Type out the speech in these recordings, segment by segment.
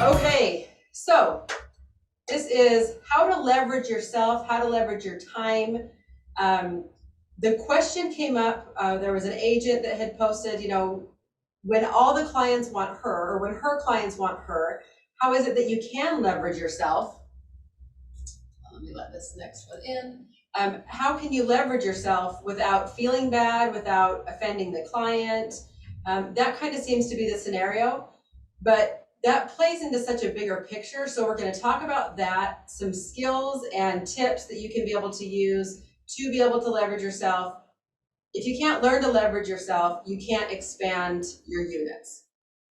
Okay, so this is how to leverage yourself, how to leverage your time. The question came up, there was an agent that had posted, when all the clients want her, or when her clients want her, how is it that you can leverage yourself? Let me let this next one in. How can you leverage yourself without feeling bad, without offending the client? That kind of seems to be the scenario, but that plays into such a bigger picture. So we're going to talk about that, some skills and tips that you can be able to use to be able to leverage yourself. If you can't learn to leverage yourself, you can't expand your units.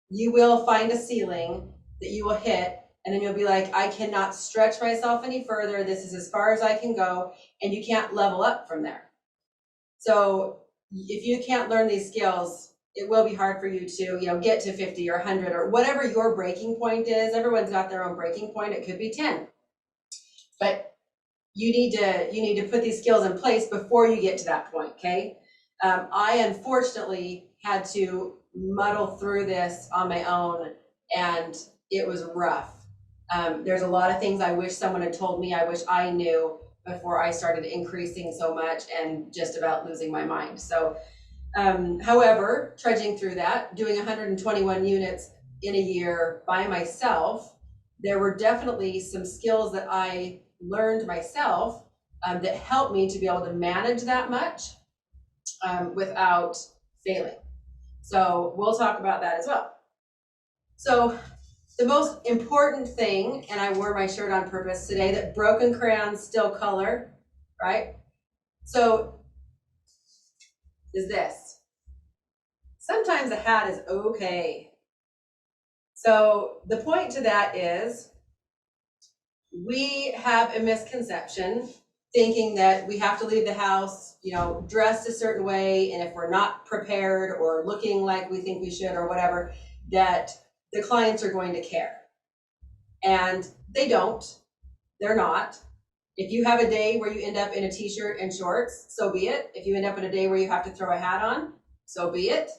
You will find a ceiling that you will hit, and then you'll be like, I cannot stretch myself any further. This is as far as I can go, and you can't level up from there. So if you can't learn these skills, it will be hard for you to, get to 50 or 100 or whatever your breaking point is. Everyone's got their own breaking point. It could be 10. But you need to put these skills in place before you get to that point, okay? I unfortunately had to muddle through this on my own, and it was rough. There's a lot of things I wish someone had told me, I wish I knew before I started increasing so much and just about losing my mind. So, however, trudging through that, doing 121 units in a year by myself, there were definitely some skills that I learned myself that helped me to be able to manage that much without failing. So we'll talk about that as well. So the most important thing, and I wore my shirt on purpose today, that broken crayons still color, right? So is this. Sometimes a hat is okay. So the point to that is we have a misconception thinking that we have to leave the house, dressed a certain way, and if we're not prepared or looking like we think we should or whatever, that the clients are going to care. And they don't. They're not. If you have a day where you end up in a t-shirt and shorts, so be it. If you end up in a day where you have to throw a hat on, so be it,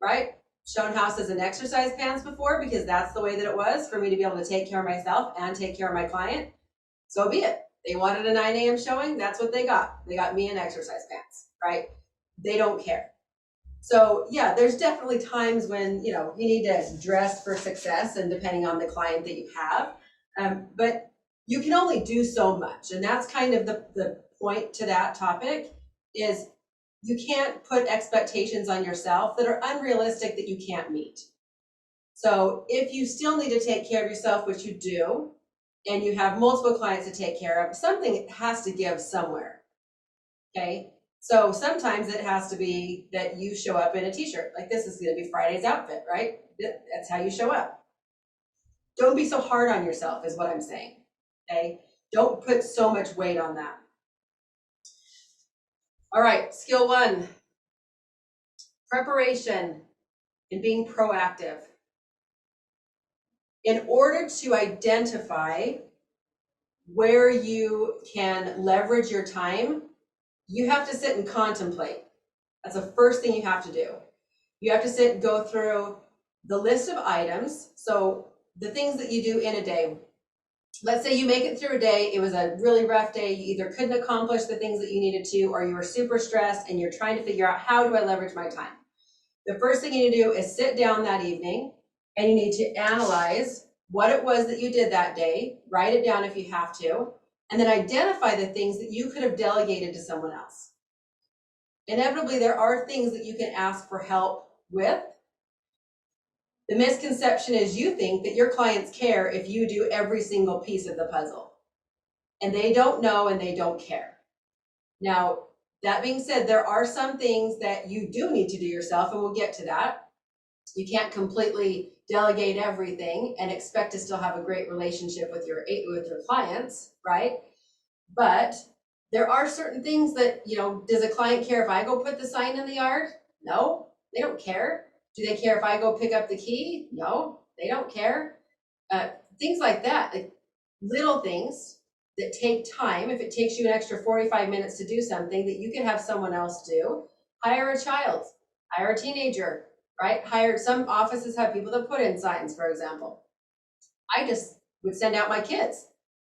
right? Shown houses in exercise pants before because that's the way that it was for me to be able to take care of myself and take care of my client, so be it. They wanted a 9 a.m. showing, that's what they got. They got me in exercise pants, right? They don't care. So yeah, there's definitely times when, you need to dress for success and depending on the client that you have. But you can only do so much. And that's kind of the point to that topic is you can't put expectations on yourself that are unrealistic that you can't meet. So if you still need to take care of yourself, which you do, and you have multiple clients to take care of, something has to give somewhere, okay? So sometimes it has to be that you show up in a t-shirt, like this is gonna be Friday's outfit, right? That's how you show up. Don't be so hard on yourself is what I'm saying, okay? Don't put so much weight on that. All right, skill 1, preparation and being proactive. In order to identify where you can leverage your time, you have to sit and contemplate. That's the first thing you have to do. You have to sit and go through the list of items. So the things that you do in a day. Let's say you make it through a day, it was a really rough day, you either couldn't accomplish the things that you needed to, or you were super stressed and you're trying to figure out how do I leverage my time. The first thing you need to do is sit down that evening and you need to analyze what it was that you did that day, write it down if you have to, and then identify the things that you could have delegated to someone else. Inevitably, there are things that you can ask for help with. The misconception is you think that your clients care if you do every single piece of the puzzle. And they don't know and they don't care. Now, that being said, there are some things that you do need to do yourself, and we'll get to that. You can't completely delegate everything and expect to still have a great relationship with your clients, right? But there are certain things that, does a client care if I go put the sign in the yard? No, they don't care. Do they care if I go pick up the key? No, they don't care. Things like that, like little things that take time. If it takes you an extra 45 minutes to do something that you can have someone else do, hire a child, hire a teenager, right? Some offices have people that put in signs, for example. I just would send out my kids.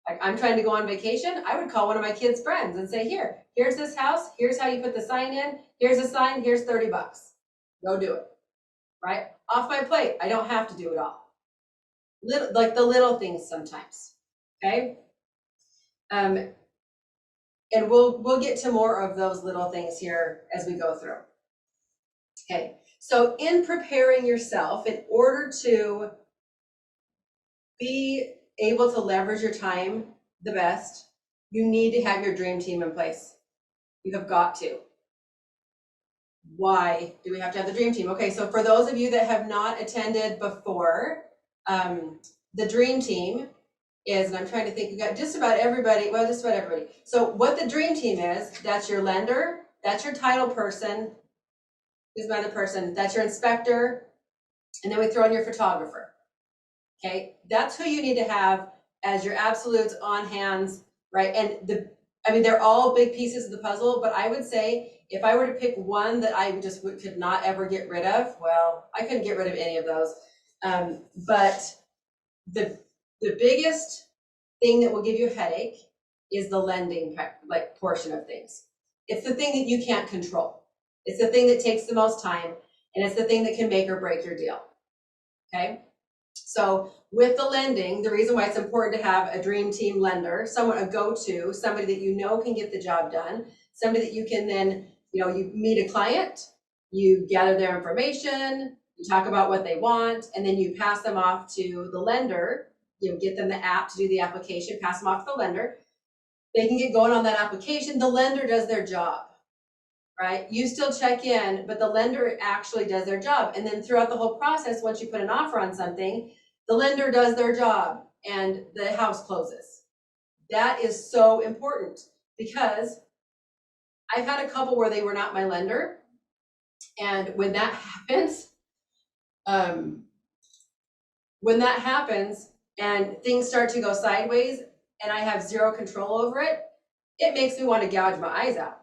Like, I'm trying to go on vacation, I would call one of my kids' friends and say, here's this house, here's how you put the sign in, here's a sign, here's 30 bucks. Go do it, right? Off my plate. I don't have to do it all. Like the little things sometimes, okay? And we'll get to more of those little things here as we go through. Okay, so in preparing yourself, in order to be able to leverage your time the best, you need to have your dream team in place. You have got to. Why do we have to have the dream team? Okay, so for those of you that have not attended before, the dream team is, and I'm trying to think, you got just about everybody, well, just about everybody. So what the dream team is, that's your lender, that's your title person, who's my other person, that's your inspector, and then we throw in your photographer. Okay, that's who you need to have as your absolutes on hands, right? And they're all big pieces of the puzzle, but I would say if I were to pick one that I just could not ever get rid of, well, I couldn't get rid of any of those. But the biggest thing that will give you a headache is the lending portion of things. It's the thing that you can't control. It's the thing that takes the most time, and it's the thing that can make or break your deal. Okay. So with the lending, the reason why it's important to have a dream team lender, a go-to, somebody that you know can get the job done, somebody that you can then, you meet a client, you gather their information, you talk about what they want, and then you pass them off to the lender, get them the app to do the application, pass them off to the lender. They can get going on that application. The lender does their job, right? You still check in, but the lender actually does their job. And then throughout the whole process, once you put an offer on something, the lender does their job and the house closes. That is so important because I've had a couple where they were not my lender. And when that happens, and things start to go sideways and I have zero control over it, it makes me want to gouge my eyes out.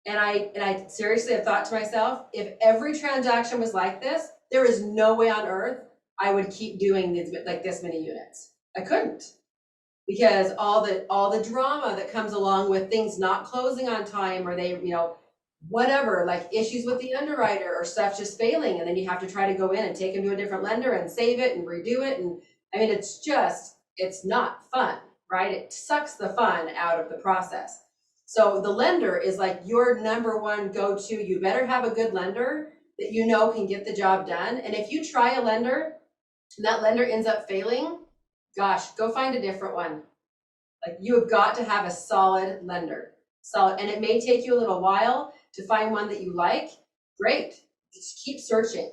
And I seriously have thought to myself, if every transaction was like this, there is no way on earth I would keep doing this many units. I couldn't, because all the drama that comes along with things not closing on time, or they, whatever, like issues with the underwriter or stuff just failing, and then you have to try to go in and take them to a different lender and save it and redo it. And I mean, it's not fun, right? It sucks the fun out of the process. So the lender is like your number one go-to. You better have a good lender that can get the job done. And if you try a lender and that lender ends up failing, gosh, go find a different one. Like, you have got to have a solid lender. Solid, and it may take you a little while to find one that you like. Great, just keep searching.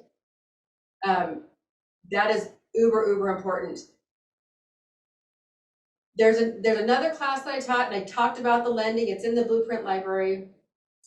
That is uber important. There's another class that I taught, and I talked about the lending. It's in the Blueprint library.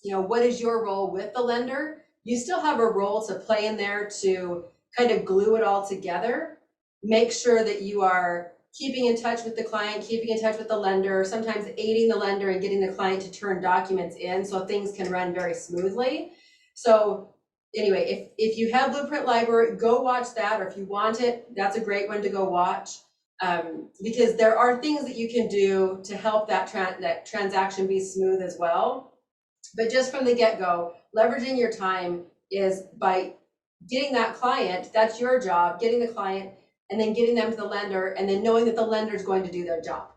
What is your role with the lender? You still have a role to play in there to kind of glue it all together. Make sure that you are keeping in touch with the client, keeping in touch with the lender, sometimes aiding the lender and getting the client to turn documents in so things can run very smoothly. So anyway, if you have Blueprint library, go watch that, or if you want it, that's a great one to go watch. Because there are things that you can do to help that transaction be smooth as well. But just from the get-go, leveraging your time is by getting that client. That's your job, getting the client, and then getting them to the lender, and then knowing that the lender is going to do their job.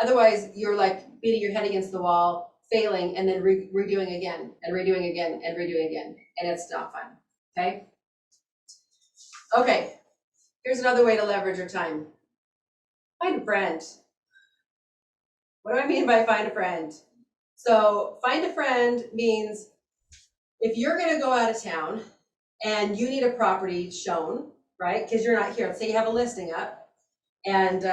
Otherwise, you're like beating your head against the wall, failing, and then redoing again, and redoing again, and redoing again, and it's not fun. Okay, here's another way to leverage your time. Find a friend. What do I mean by find a friend? So find a friend means if you're going to go out of town and you need a property shown, right? Because you're not here. Let's say you have a listing up, and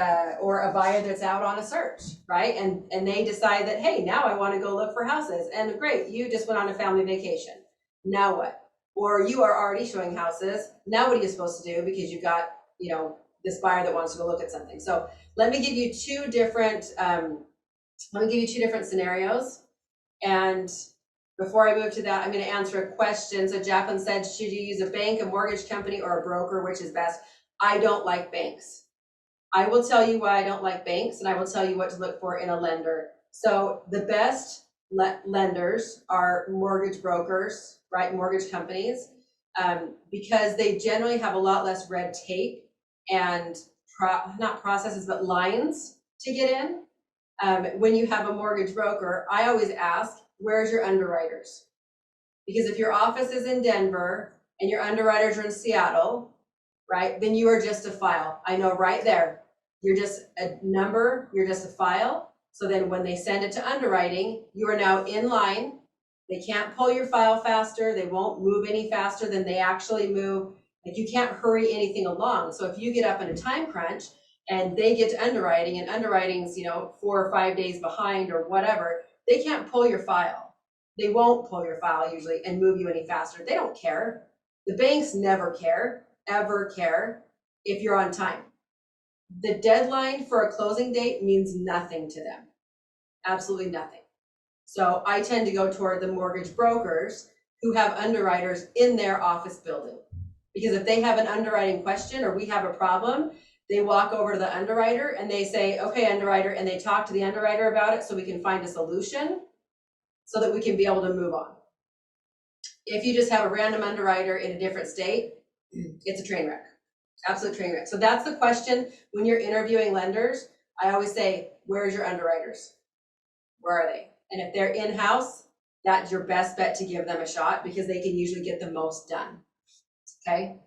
or a buyer that's out on a search, right? And they decide that, hey, now I want to go look for houses. And great, you just went on a family vacation. Now what? Or you are already showing houses. Now what are you supposed to do? Because you got, this buyer that wants to go look at something. So let me give you two different scenarios. And before I move to that, I'm going to answer a question. So Jacqueline said, should you use a bank, a mortgage company, or a broker? Which is best? I don't like banks. I will tell you why I don't like banks, and I will tell you what to look for in a lender. So the best lenders are mortgage brokers, right? Mortgage companies, because they generally have a lot less red tape and not processes, but lines to get in. When you have a mortgage broker, I always ask, where's your underwriters? Because if your office is in Denver and your underwriters are in Seattle, right, then you are just a file. I know right there. You're just a number, you're just a file. So then when they send it to underwriting, you are now in line. They can't pull your file faster. They won't move any faster than they actually move. Like, you can't hurry anything along. So if you get up in a time crunch and they get to underwriting, and underwriting's, 4 or 5 days behind or whatever, they can't pull your file. They won't pull your file usually and move you any faster. They don't care. The banks never care, ever care if you're on time. The deadline for a closing date means nothing to them. Absolutely nothing. So I tend to go toward the mortgage brokers who have underwriters in their office building. Because if they have an underwriting question or we have a problem, they walk over to the underwriter and they say, okay, underwriter, and they talk to the underwriter about it so we can find a solution so that we can be able to move on. If you just have a random underwriter in a different state, it's a train wreck. Absolute train wreck. So that's the question when you're interviewing lenders. I always say, where's your underwriters? Where are they? And if they're in-house, that's your best bet to give them a shot because they can usually get the most done. Okay.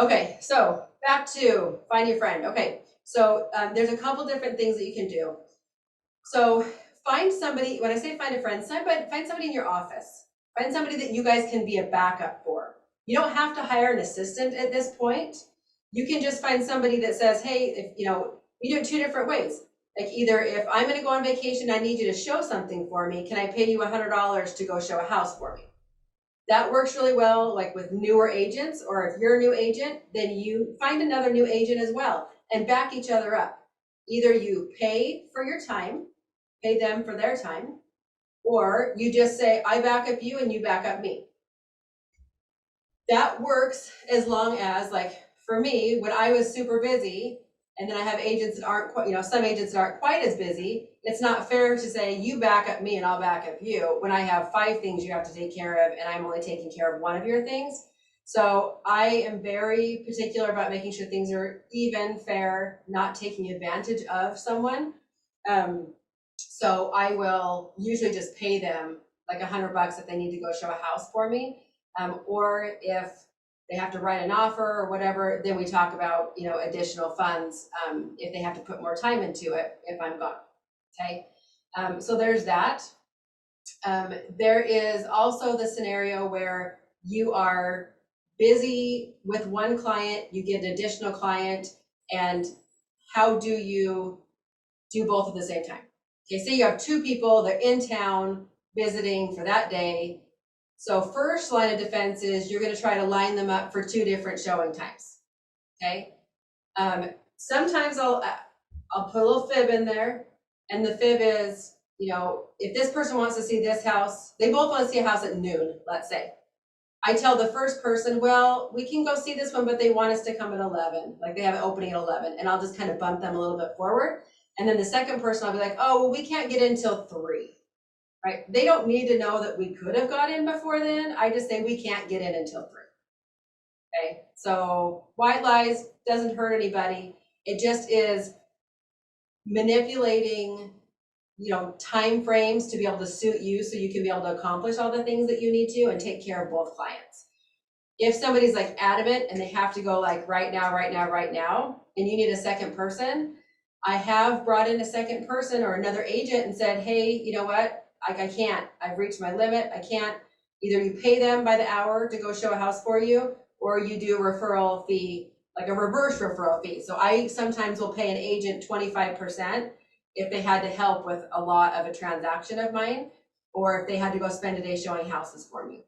Okay, so back to find your friend. Okay, so there's a couple different things that you can do. So find somebody, when I say find a friend, find somebody in your office. Find somebody that you guys can be a backup for. You don't have to hire an assistant at this point. You can just find somebody that says, hey, if you do it two different ways. Like, either if I'm gonna go on vacation, I need you to show something for me, can I pay you $100 to go show a house for me? That works really well, like with newer agents, or if you're a new agent, then you find another new agent as well and back each other up. Either you pay for your time, pay them for their time, or you just say, I back up you and you back up me. That works as long as, like for me, when I was super busy, and then I have agents that aren't quite, some agents that aren't quite as busy, it's not fair to say you back up me and I'll back up you when I have 5 things you have to take care of and I'm only taking care of one of your things. So I am very particular about making sure things are even, fair, not taking advantage of someone. So I will usually just pay them like $100 if they need to go show a house for me. Or if they have to write an offer or whatever, then we talk about, additional funds if they have to put more time into it if I'm gone, okay? So there's that. There is also the scenario where you are busy with one client, you get an additional client, and how do you do both at the same time? Okay, say you have 2 people, they're in town visiting for that day. So first line of defense is you're going to try to line them up for 2 different showing times. Okay. Sometimes I'll put a little fib in there, and the fib is, if this person wants to see this house, they both want to see a house at noon, let's say. I tell the first person, well, we can go see this one, but they want us to come at 11. Like, they have an opening at 11, and I'll just kind of bump them a little bit forward. And then the second person, I'll be like, oh, well, we can't get in till 3. Right? They don't need to know that we could have got in before then. I just say we can't get in until 3. Okay, so white lies doesn't hurt anybody. It just is manipulating, time frames to be able to suit you so you can be able to accomplish all the things that you need to and take care of both clients. If somebody's like adamant and they have to go like right now, and you need a second person, I have brought in a second person or another agent and said, hey, you know what? I can't, I've reached my limit. I can't. Either you pay them by the hour to go show a house for you, or you do a referral fee, like a reverse referral fee. So I sometimes will pay an agent 25% if they had to help with a lot of a transaction of mine, or if they had to go spend a day showing houses for me,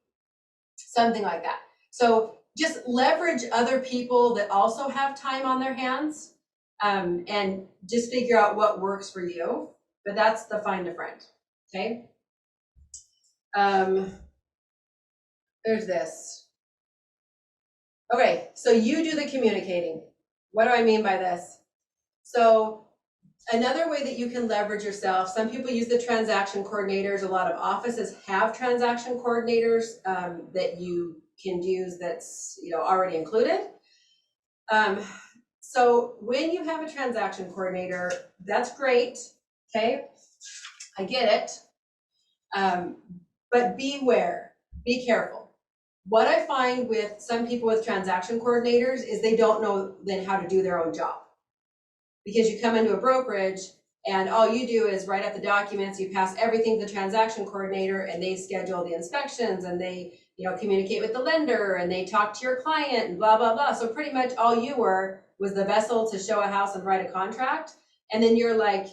something like that. So just leverage other people that also have time on their hands, and just figure out what works for you. But that's the find a friend. Okay. There's this. Okay, so you do the communicating. What do I mean by this? So another way that you can leverage yourself, some people use the transaction coordinators. A lot of offices have transaction coordinators that you can use that's already included. So when you have a transaction coordinator, that's great, okay? I get it. But beware, be careful. What I find with some people with transaction coordinators is they don't know then how to do their own job. Because you come into a brokerage and all you do is write up the documents, you pass everything to the transaction coordinator, and they schedule the inspections, and they communicate with the lender, and they talk to your client, and blah, blah, blah. So pretty much all you were was the vessel to show a house and write a contract, and then you're like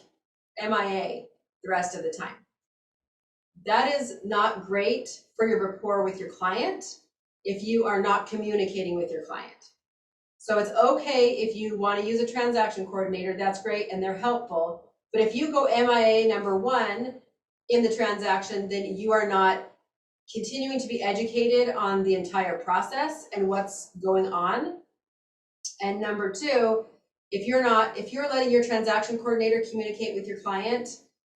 MIA the rest of the time. That is not great for your rapport with your client if you are not communicating with your client. So it's okay if you want to use a transaction coordinator, that's great, and they're helpful. But if you go MIA number one in the transaction, then you are not continuing to be educated on the entire process and what's going on. And number two, if you're letting your transaction coordinator communicate with your client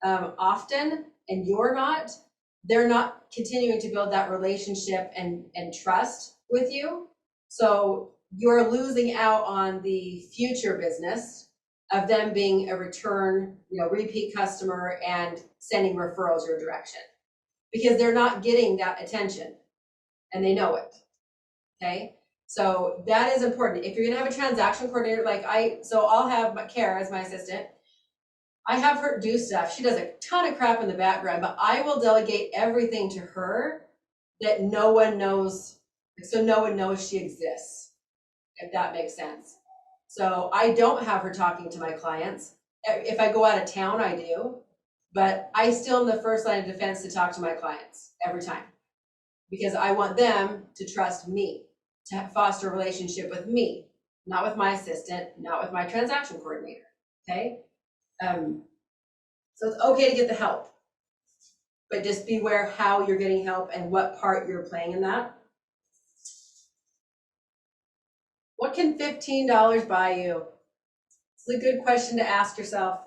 often, and they're not continuing to build that relationship and trust with you. So you're losing out on the future business of them being a return, repeat customer and sending referrals your direction, because they're not getting that attention and they know it. Okay. So that is important. If you're going to have a transaction coordinator, I'll have Kara as my assistant. I have her do stuff. She does a ton of crap in the background, but I will delegate everything to her that no one knows. So no one knows she exists, if that makes sense. So I don't have her talking to my clients. If I go out of town, I do, but I still am the first line of defense to talk to my clients every time, because I want them to trust me, to foster a relationship with me, not with my assistant, not with my transaction coordinator, okay? So it's okay to get the help, but just beware how you're getting help and what part you're playing in that. What can $15 buy you? It's a good question to ask yourself.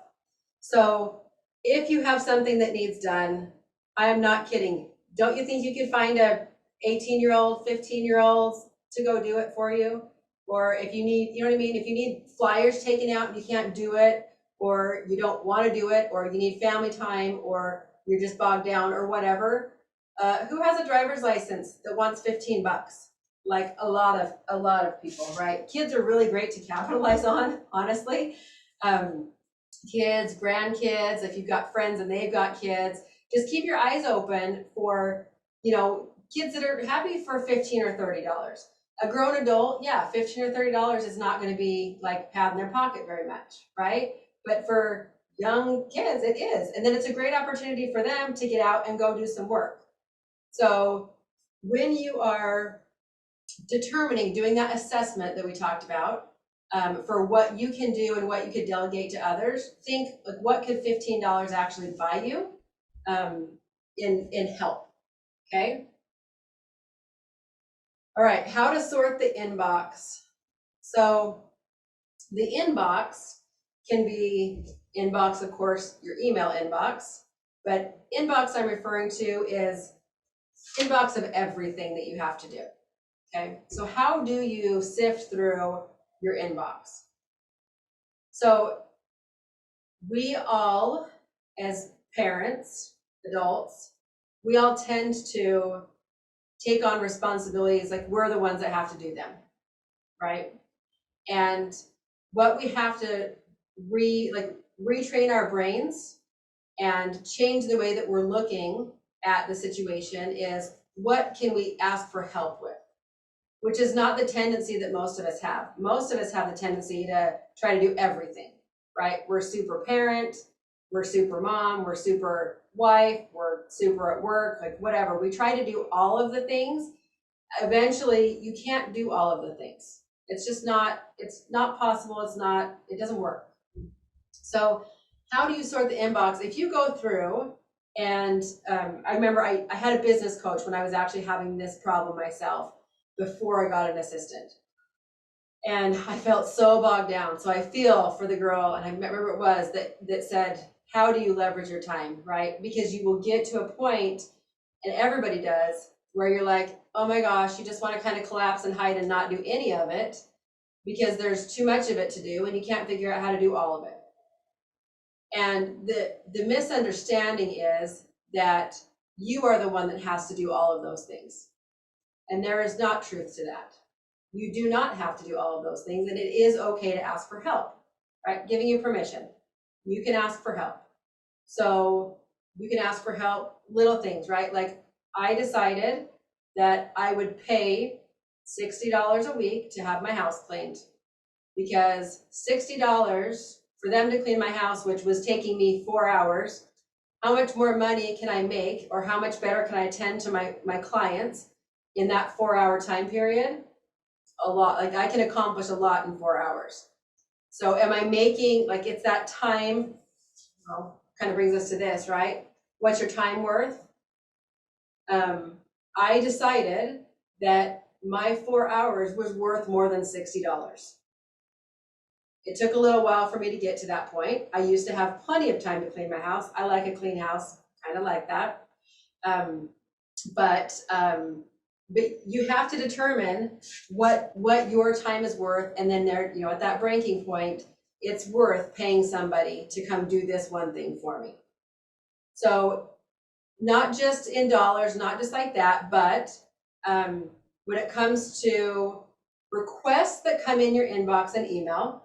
So if you have something that needs done, I am not kidding. Don't you think you could find a 18-year-old, 15-year-old to go do it for you? Or if you need, if you need flyers taken out and you can't do it, or you don't want to do it, or you need family time, or you're just bogged down or whatever, who has a driver's license that wants 15 bucks? Like a lot of people, right? Kids are really great to capitalize on, honestly. Kids, grandkids, if you've got friends and they've got kids, just keep your eyes open for, kids that are happy for $15 or $30. A grown adult, yeah, $15 or $30 is not going to be like padding their pocket very much, right? But for young kids, it is. And then it's a great opportunity for them to get out and go do some work. So when you are doing that assessment that we talked about, for what you can do and what you could delegate to others, think like, what could $15 actually buy you in help, okay? All right, how to sort the inbox. So the inbox can be inbox, of course, your email inbox, but inbox I'm referring to is inbox of everything that you have to do, okay? So how do you sift through your inbox? So we all, as parents, adults, we all tend to take on responsibilities like we're the ones that have to do them, right? And what we have to retrain our brains and change the way that we're looking at the situation is, what can we ask for help with? Which is not the tendency that most of us have. Most of us have the tendency to try to do everything, right? We're super parent, we're super mom, we're super wife, we're super at work, like whatever. We try to do all of the things. Eventually, you can't do all of the things. It's just not, it's not possible. It doesn't work. So how do you sort the inbox? If you go through, and I remember I had a business coach when I was actually having this problem myself before I got an assistant. And I felt so bogged down. So I feel for the girl, and I remember it was that said, how do you leverage your time, right? Because you will get to a point, and everybody does, where you're like, oh my gosh, you just want to kind of collapse and hide and not do any of it because there's too much of it to do and you can't figure out how to do all of it. And the misunderstanding is that you are the one that has to do all of those things. And there is not truth to that. You do not have to do all of those things, and it is okay to ask for help, right? Giving you permission. You can ask for help. So you can ask for help, little things, right? Like I decided that I would pay $60 a week to have my house cleaned, because $60 for them to clean my house, which was taking me 4 hours, how much more money can I make, or how much better can I attend to my clients in that 4-hour time period? A lot. Like I can accomplish a lot in 4 hours. So am I making, like, it's that time, well, kind of brings us to this, right? What's your time worth? I decided that my 4 hours was worth more than $60. It took a little while for me to get to that point. I used to have plenty of time to clean my house. I like a clean house, kind of like that. But you have to determine what your time is worth, and then there, at that breaking point, it's worth paying somebody to come do this one thing for me. So not just in dollars, not just like that, but when it comes to requests that come in your inbox and email,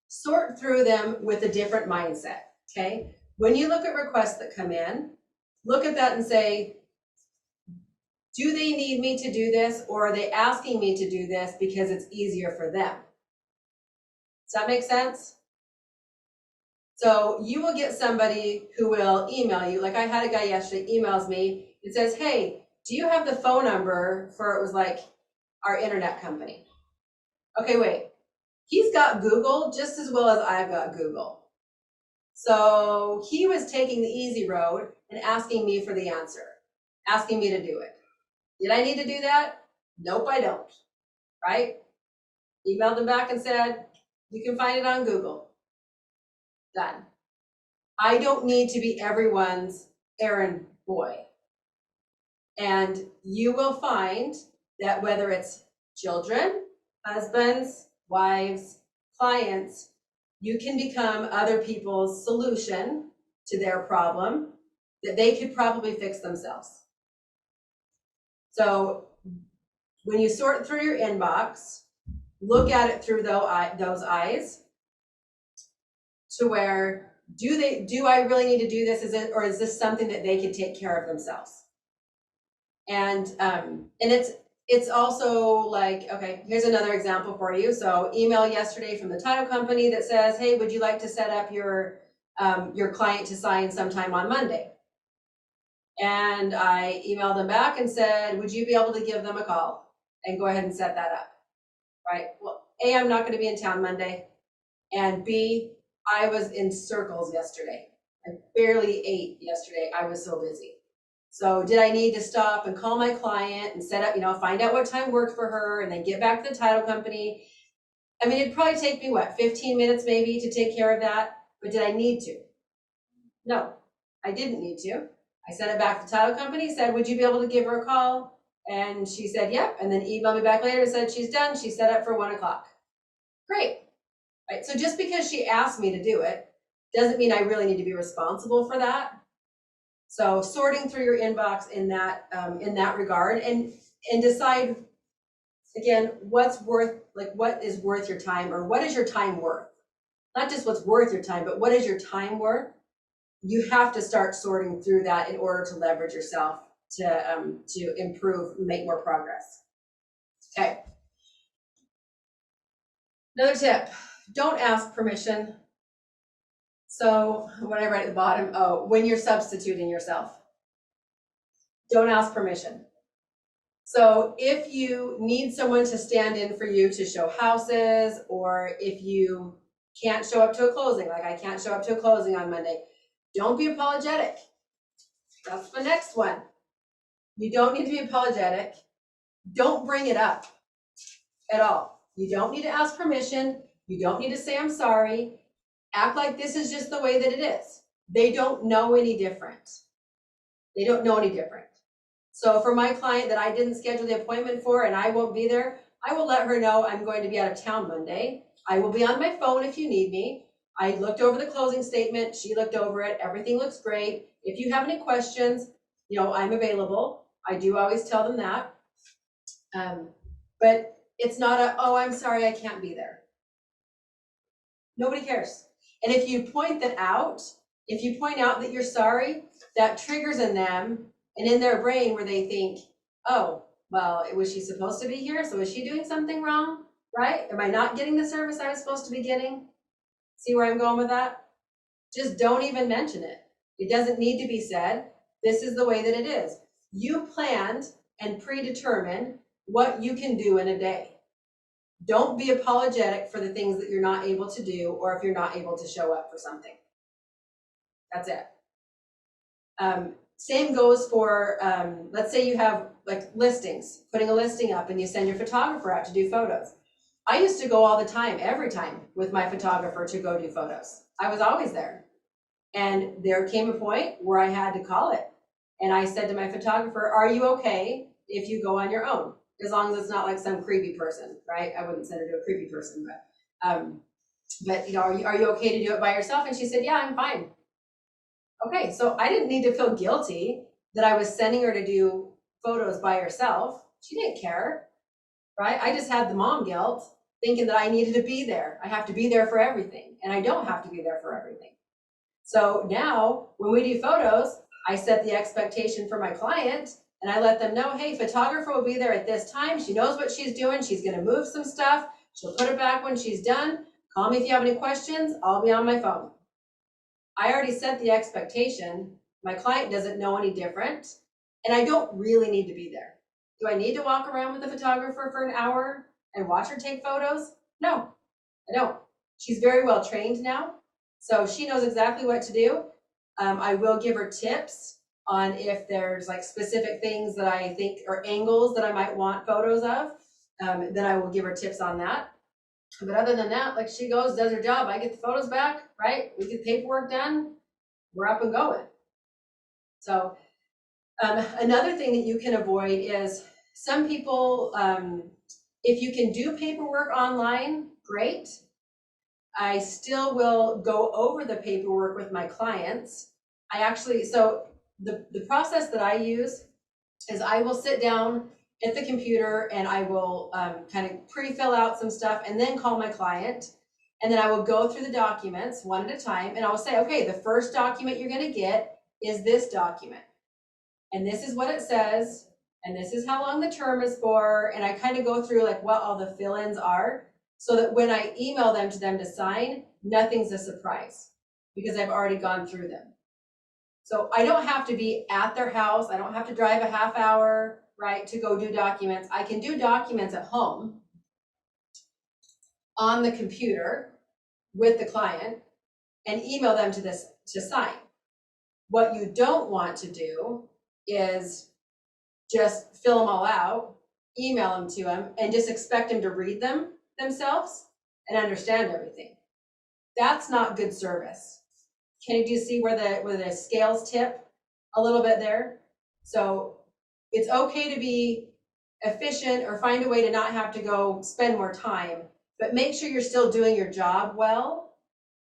sort through them with a different mindset, okay? When you look at requests that come in, look at that and say, do they need me to do this, or are they asking me to do this because it's easier for them? Does that make sense? So you will get somebody who will email you. Like I had a guy yesterday emails me and says, hey, do you have the phone number for, it was like our internet company? Okay, wait, he's got Google just as well as I've got Google. So he was taking the easy road and asking me for the answer, asking me to do it. Did I need to do that? Nope, I don't, right? Emailed him back and said, you can find it on Google. Done. I don't need to be everyone's errand boy. And you will find that whether it's children, husbands, wives, clients, you can become other people's solution to their problem that they could probably fix themselves. So when you sort through your inbox, look at it through those eyes, to where, do I really need to do this? Or is this something that they could take care of themselves? And it's also like, okay, here's another example for you. So email yesterday from the title company that says, hey, would you like to set up your client to sign sometime on Monday? And I emailed them back and said, would you be able to give them a call and go ahead and set that up? Right. Well, A, I'm not going to be in town Monday. And B, I was in circles yesterday. I barely ate yesterday. I was so busy. So did I need to stop and call my client and set up, find out what time worked for her and then get back to the title company? I mean, it'd probably take me, 15 minutes maybe to take care of that. But did I need to? No, I didn't need to. I sent it back to the title company, said, would you be able to give her a call? And she said, yep. And then emailed me back later and said, she's done. She's set up for 1 o'clock. Great. Right. So just because she asked me to do it doesn't mean I really need to be responsible for that. So sorting through your inbox in that regard, and decide again what is worth your time, or what is your time worth? Not just what's worth your time, but what is your time worth? You have to start sorting through that in order to leverage yourself to improve, make more progress. Okay. Another tip, don't ask permission. So what I write at the bottom, when you're substituting yourself, don't ask permission. So if you need someone to stand in for you to show houses, or if you can't show up to a closing, like I can't show up to a closing on Monday, don't be apologetic. That's the next one. You don't need to be apologetic. Don't bring it up at all. You don't need to ask permission. You don't need to say, I'm sorry. Act like this is just the way that it is. They don't know any different. They don't know any different. So for my client that I didn't schedule the appointment for and I won't be there, I will let her know I'm going to be out of town Monday. I will be on my phone if you need me. I looked over the closing statement. She looked over it. Everything looks great. If you have any questions, I'm available. I do always tell them that. But it's not oh, I'm sorry, I can't be there. Nobody cares. And if you point that out, if you point out that you're sorry, that triggers in them and in their brain where they think, oh, well, was she supposed to be here? So is she doing something wrong, right? Am I not getting the service I was supposed to be getting? See where I'm going with that? Just don't even mention it. It doesn't need to be said. This is the way that it is. You planned and predetermined what you can do in a day. Don't be apologetic for the things that you're not able to do, or if you're not able to show up for something. That's it. Same goes for, let's say you have like listings, putting a listing up and you send your photographer out to do photos. I used to go all the time, every time with my photographer to go do photos. I was always there. And there came a point where I had to call it. And I said to my photographer, are you okay if you go on your own? As long as it's not like some creepy person, right? I wouldn't send her to a creepy person, but are you okay to do it by yourself? And she said, yeah, I'm fine. Okay, so I didn't need to feel guilty that I was sending her to do photos by herself. She didn't care, right? I just had the mom guilt, thinking that I needed to be there. I have to be there for everything, and I don't have to be there for everything. So now when we do photos, I set the expectation for my client and I let them know, hey, photographer will be there at this time. She knows what she's doing. She's going to move some stuff. She'll put it back when she's done. Call me if you have any questions. I'll be on my phone. I already set the expectation. My client doesn't know any different, and I don't really need to be there. Do I need to walk around with the photographer for an hour and watch her take photos? No, I don't. She's very well trained now, so she knows exactly what to do. I will give her tips on if there's like specific things that I think or angles that I might want photos of. Then I will give her tips on that. But other than that, like she goes, does her job. I get the photos back, right? We get paperwork done. We're up and going. So another thing that you can avoid is some people, if you can do paperwork online, great. I still will go over the paperwork with my clients. So the process that I use is I will sit down at the computer and I will kind of pre-fill out some stuff and then call my client. And then I will go through the documents one at a time and I will say, okay, the first document you're going to get is this document. And this is what it says. And this is how long the term is for. And I kind of go through like what all the fill-ins are so that when I email them to sign, nothing's a surprise because I've already gone through them. So I don't have to be at their house. I don't have to drive a half hour, right, to go do documents. I can do documents at home on the computer with the client and email them to sign. What you don't want to do is just fill them all out, email them to them, and just expect them to read them themselves and understand everything. That's not good service. Do you see where the scales tip a little bit there? So it's okay to be efficient or find a way to not have to go spend more time, but make sure you're still doing your job well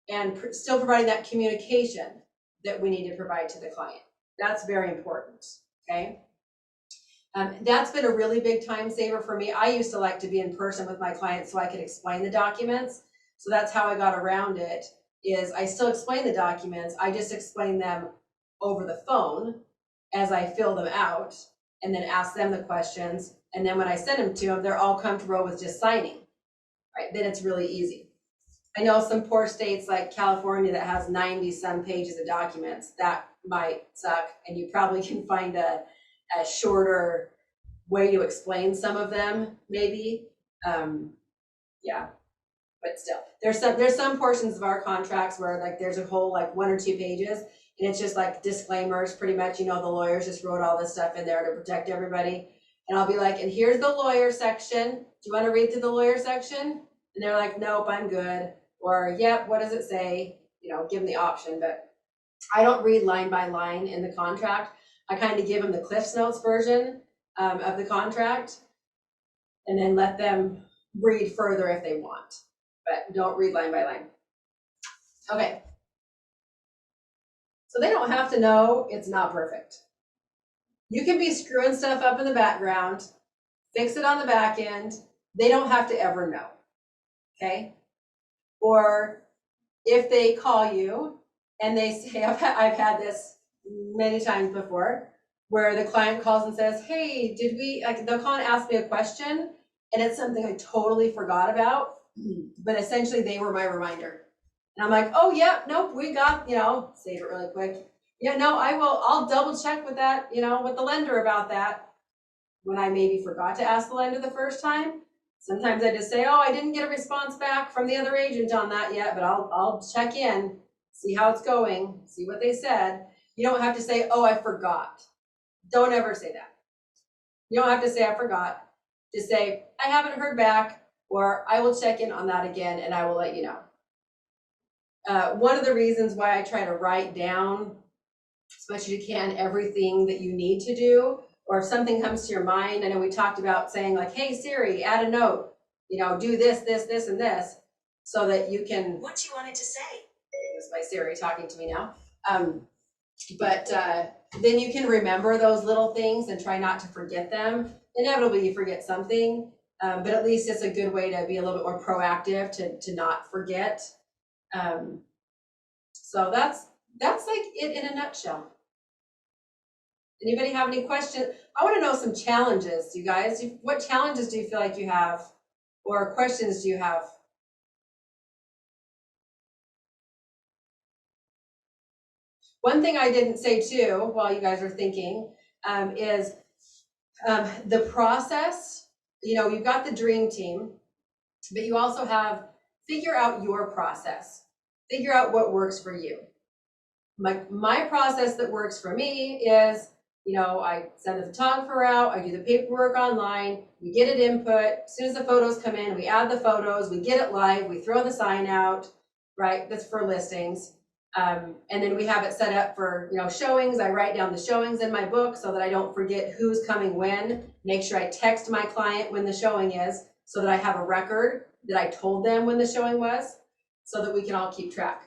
and still providing that communication that we need to provide to the client. That's very important, okay? That's been a really big time saver for me. I used to like to be in person with my clients so I could explain the documents. So that's how I got around it, is I still explain the documents. I just explain them over the phone as I fill them out and then ask them the questions. And then when I send them to them, they're all comfortable with just signing, right? Then it's really easy. I know some poor states like California that has 90 some pages of documents. That might suck. And you probably can find a shorter way to explain some of them, maybe. Yeah, but still, there's some portions of our contracts where like there's a whole like 1 or 2 pages, and it's just like disclaimers, pretty much. The lawyers just wrote all this stuff in there to protect everybody. And I'll be like, and here's the lawyer section. Do you want to read through the lawyer section? And they're like, nope, I'm good. Or, yep, what does it say? Give them the option. But I don't read line by line in the contract. I kind of give them the Cliff's Notes version of the contract, and then let them read further if they want. But don't read line by line. Okay. So they don't have to know it's not perfect. You can be screwing stuff up in the background, fix it on the back end. They don't have to ever know. Okay. Or if they call you and they say, I've had this many times before, where the client calls and says, hey, they'll call and ask me a question, and it's something I totally forgot about, but essentially they were my reminder. And I'm like, oh yeah, nope, we got, save it really quick. Yeah, no, I'll double check with that, with the lender about that. When I maybe forgot to ask the lender the first time, sometimes I just say, oh, I didn't get a response back from the other agent on that yet, but I'll check in, see how it's going, see what they said. You don't have to say, oh, I forgot. Don't ever say that. You don't have to say, I forgot. Just say, I haven't heard back, or I will check in on that again and I will let you know. One of the reasons why I try to write down as much as you can everything that you need to do, or if something comes to your mind, I know we talked about saying like, hey Siri, add a note, do this, and this, so that you can. What you wanted to say. It was my Siri talking to me now. But then you can remember those little things and try not to forget them. Inevitably you forget something, but at least it's a good way to be a little bit more proactive to not forget. So that's like it in a nutshell. Anybody have any questions? I want to know some challenges, you guys. What challenges do you feel like you have, or questions do you have? One thing I didn't say too, while you guys are thinking, is the process. You've got the dream team, but you also have figure out your process. Figure out what works for you. My process that works for me is, I send the photographer out, I do the paperwork online, we get it input. As soon as the photos come in, we add the photos, we get it live, we throw the sign out, right? That's for listings. And then we have it set up for, showings. I write down the showings in my book so that I don't forget who's coming when. Make sure I text my client when the showing is so that I have a record that I told them when the showing was, so that we can all keep track.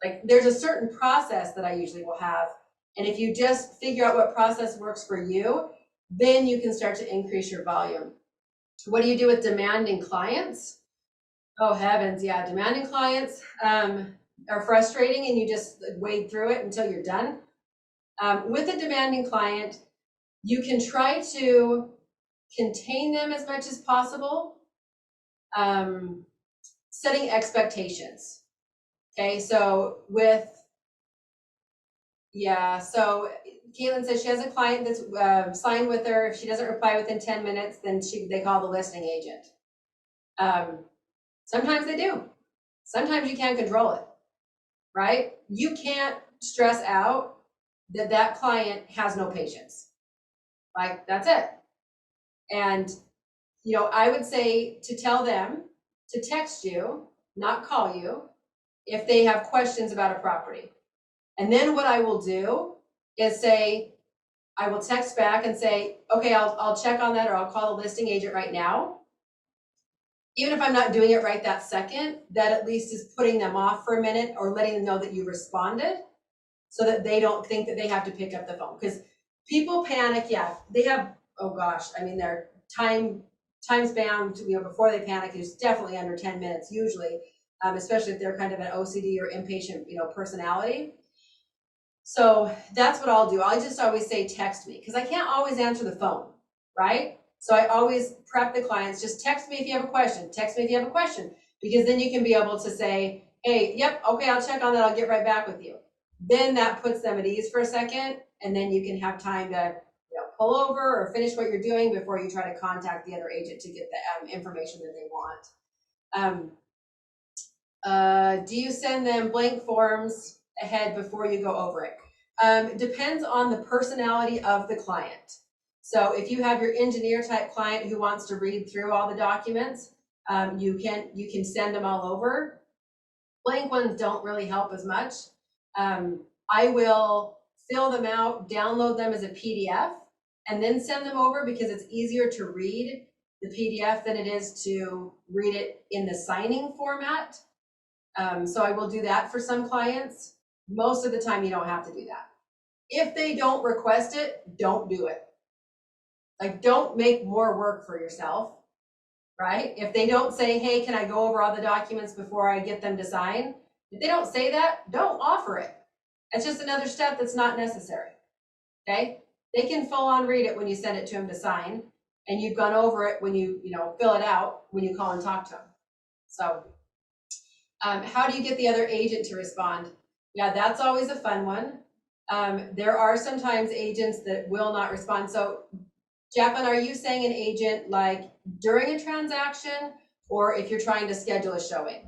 Like there's a certain process that I usually will have. And if you just figure out what process works for you, then you can start to increase your volume. What do you do with demanding clients? Oh heavens, yeah, demanding clients are frustrating, and you just wade through it until you're done. With a demanding client, you can try to contain them as much as possible, setting expectations. Okay, so so Caitlin says she has a client that's signed with her. If she doesn't reply within 10 minutes, then they call the listing agent. Sometimes they do. Sometimes you can't control it, right? You can't stress out that client has no patience. Like, that's it. And, I would say to tell them to text you, not call you, if they have questions about a property. And then what I will do is say, I will text back and say, okay, I'll check on that, or I'll call the listing agent right now. Even if I'm not doing it right that second, that at least is putting them off for a minute, or letting them know that you responded, so that they don't think that they have to pick up the phone. Because people panic, yeah, they have, oh gosh, I mean, their time span, before they panic is definitely under 10 minutes usually, especially if they're kind of an OCD or impatient, personality. So that's what I'll do. I'll just always say, text me, because I can't always answer the phone, right? So I always prep the clients, just text me if you have a question, text me if you have a question, because then you can be able to say, hey, yep, okay, I'll check on that, I'll get right back with you. Then that puts them at ease for a second, and then you can have time to pull over or finish what you're doing before you try to contact the other agent to get the information that they want. Do you send them blank forms ahead before you go over it? Depends on the personality of the client. So if you have your engineer type client who wants to read through all the documents, you can send them all over. Blank ones don't really help as much. I will fill them out, download them as a PDF, and then send them over because it's easier to read the PDF than it is to read it in the signing format. So I will do that for some clients. Most of the time, you don't have to do that. If they don't request it, don't do it. Like, don't make more work for yourself, right? If they don't say, hey, can I go over all the documents before I get them to sign? If they don't say that, don't offer it. It's just another step that's not necessary, okay? They can full on read it when you send it to them to sign, and you've gone over it when you fill it out when you call and talk to them. So how do you get the other agent to respond? Yeah, that's always a fun one. There are sometimes agents that will not respond. So Jacqueline, are you saying an agent like during a transaction or if you're trying to schedule a showing?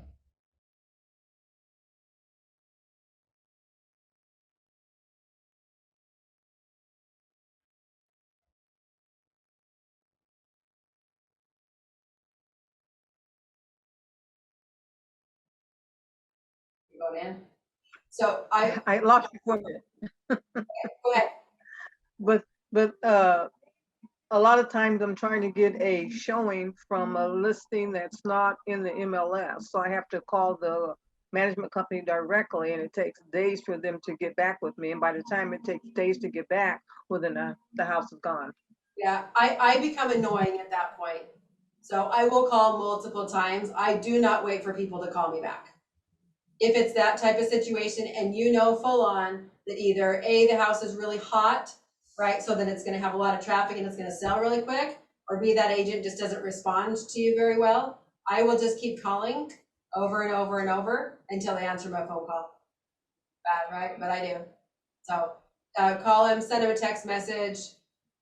Going in? So I lost you for a minute. Go ahead. But a lot of times I'm trying to get a showing from a listing that's not in the MLS. So I have to call the management company directly, and it takes days for them to get back with me. And by the time it takes days to get back, well, then the house is gone. Yeah, I become annoying at that point. So I will call multiple times. I do not wait for people to call me back. If it's that type of situation and you know full on that either A, the house is really hot, right? So then it's gonna have a lot of traffic and it's gonna sell really quick, or B, that agent just doesn't respond to you very well, I will just keep calling over and over and over until they answer my phone call. Bad, right? But I do. So call him, send him a text message.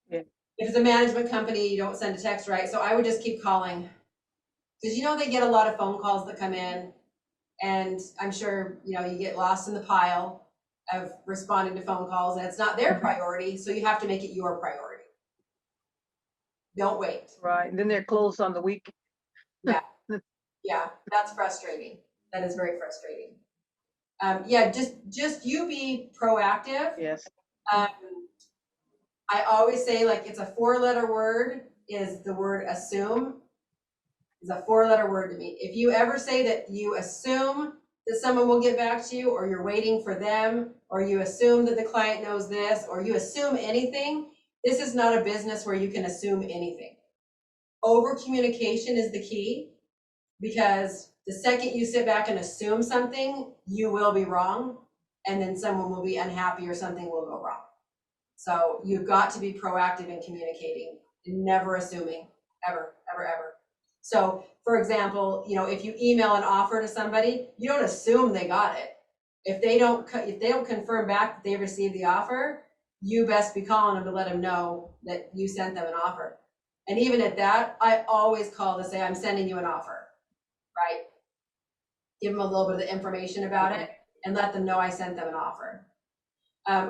Yeah. If it's a management company, you don't send a text, right? So I would just keep calling. Because they get a lot of phone calls that come in, and I'm sure, you get lost in the pile of responding to phone calls, and it's not their priority, so you have to make it your priority. Don't wait. Right. And then they're closed on the week. Yeah. Yeah, that's frustrating. That is very frustrating. Yeah, just you be proactive. Yes. I always say, like, it's a 4-letter word, is the word assume. Is a 4-letter word to me. If you ever say that you assume that someone will get back to you, or you're waiting for them, or you assume that the client knows this, or you assume anything, this is not a business where you can assume anything. Over communication is the key, because the second you sit back and assume something, you will be wrong, and then someone will be unhappy or something will go wrong. So you've got to be proactive in communicating and never assuming, ever, ever, ever. So for example, if you email an offer to somebody, you don't assume they got it. If they don't confirm back that they received the offer, you best be calling them to let them know that you sent them an offer. And even at that, I always call to say, I'm sending you an offer, right? Give them a little bit of the information about it and let them know I sent them an offer.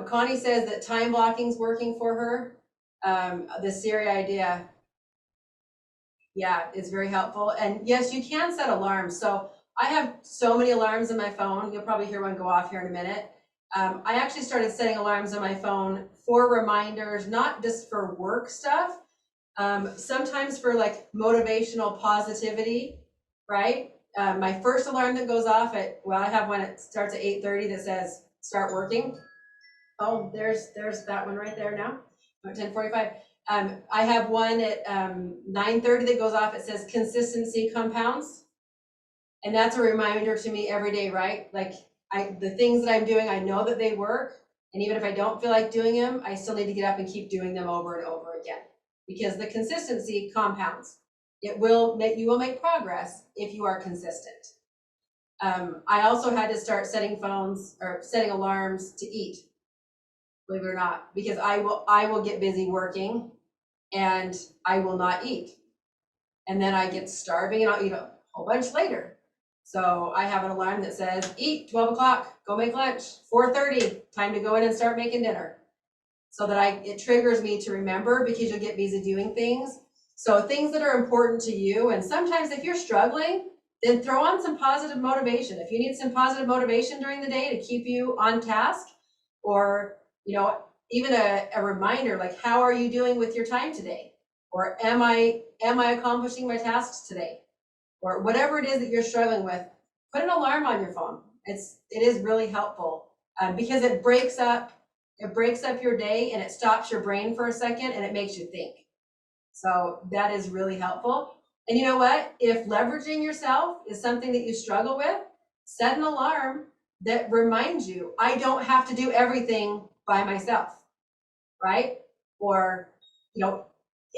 Connie says that time blocking is working for her. The Siri idea, yeah, is very helpful. And yes, you can set alarms. So I have so many alarms on my phone. You'll probably hear one go off here in a minute. I actually started setting alarms on my phone for reminders, not just for work stuff, sometimes for like motivational positivity, right? My first alarm that goes off I have one, it starts at 8:30 that says start working. Oh, there's that one right there now, 10:45. I have one at 9:30 that goes off. It says consistency compounds. And that's a reminder to me every day, right? Like the things that I'm doing, I know that they work. And even if I don't feel like doing them, I still need to get up and keep doing them over and over again, because the consistency compounds. You will make progress if you are consistent. I also had to start setting alarms to eat, believe it or not, because I will get busy working and I will not eat. And then I get starving and I'll eat a whole bunch later. So I have an alarm that says, eat 12 o'clock, go make lunch, 4:30, time to go in and start making dinner. so that it triggers me to remember, because you'll get busy doing things. So things that are important to you, and sometimes if you're struggling, then throw on some positive motivation. If you need some positive motivation during the day to keep you on task, or, you know, even a reminder, like, how are you doing with your time today? Or am I accomplishing my tasks today? Or whatever it is that you're struggling with, put an alarm on your phone. It is really helpful, because it breaks up your day, and it stops your brain for a second, and it makes you think. So that is really helpful. And you know what? If leveraging yourself is something that you struggle with, set an alarm that reminds you, I don't have to do everything by myself, right? Or, you know,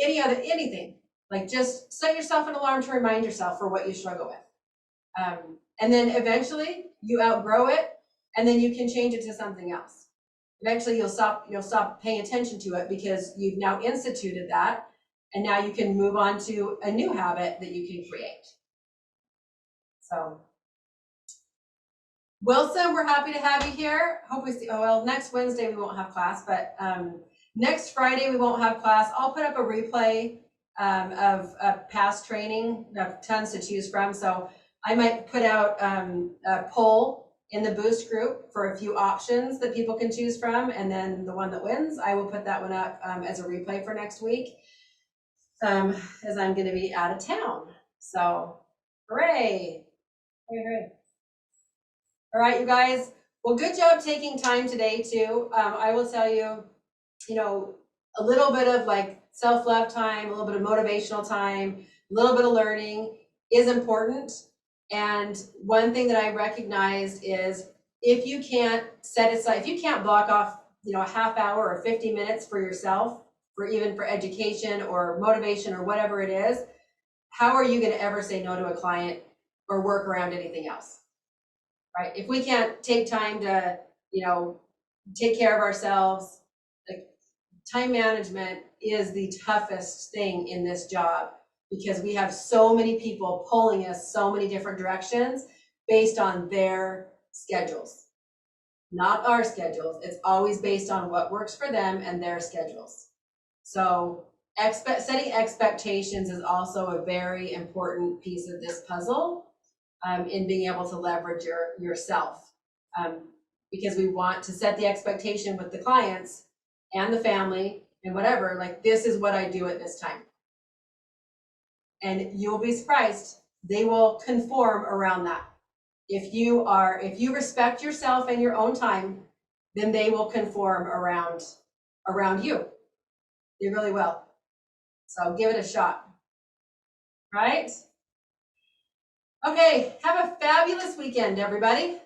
anything. Like, just set yourself an alarm to remind yourself for what you struggle with. And then eventually you outgrow it, and then you can change it to something else. Eventually you'll stop paying attention to it, because you've now instituted that, and now you can move on to a new habit that you can create. So, Wilson, we're happy to have you here. Hope we see, well, next Wednesday we won't have class, but next Friday we won't have class. I'll put up a replay of past training. We have tons to choose from. So I might put out a poll in the Boost group for a few options that people can choose from. And then the one that wins, I will put that one up as a replay for next week, as I'm going to be out of town. So hooray. Hooray. All right, you guys. Well, good job taking time today too. I will tell you, you know, a little bit of like self-love time, a little bit of motivational time, a little bit of learning is important. And one thing that I recognized is, if you can't set aside, if you can't block off, you know, a half hour or 50 minutes for yourself, for even for education or motivation or whatever it is, how are you going to ever say no to a client or work around anything else? Right? If we can't take time to, you know, take care of ourselves, like, time management is the toughest thing in this job, because we have so many people pulling us so many different directions based on their schedules, not our schedules. It's always based on what works for them and their schedules. So setting expectations is also a very important piece of this puzzle, in being able to leverage yourself, because we want to set the expectation with the clients and the family and whatever, like, this is what I do at this time. And you'll be surprised, they will conform around that. If you respect yourself and your own time, then they will conform around you. They really will. So give it a shot. Right? Okay, have a fabulous weekend, everybody.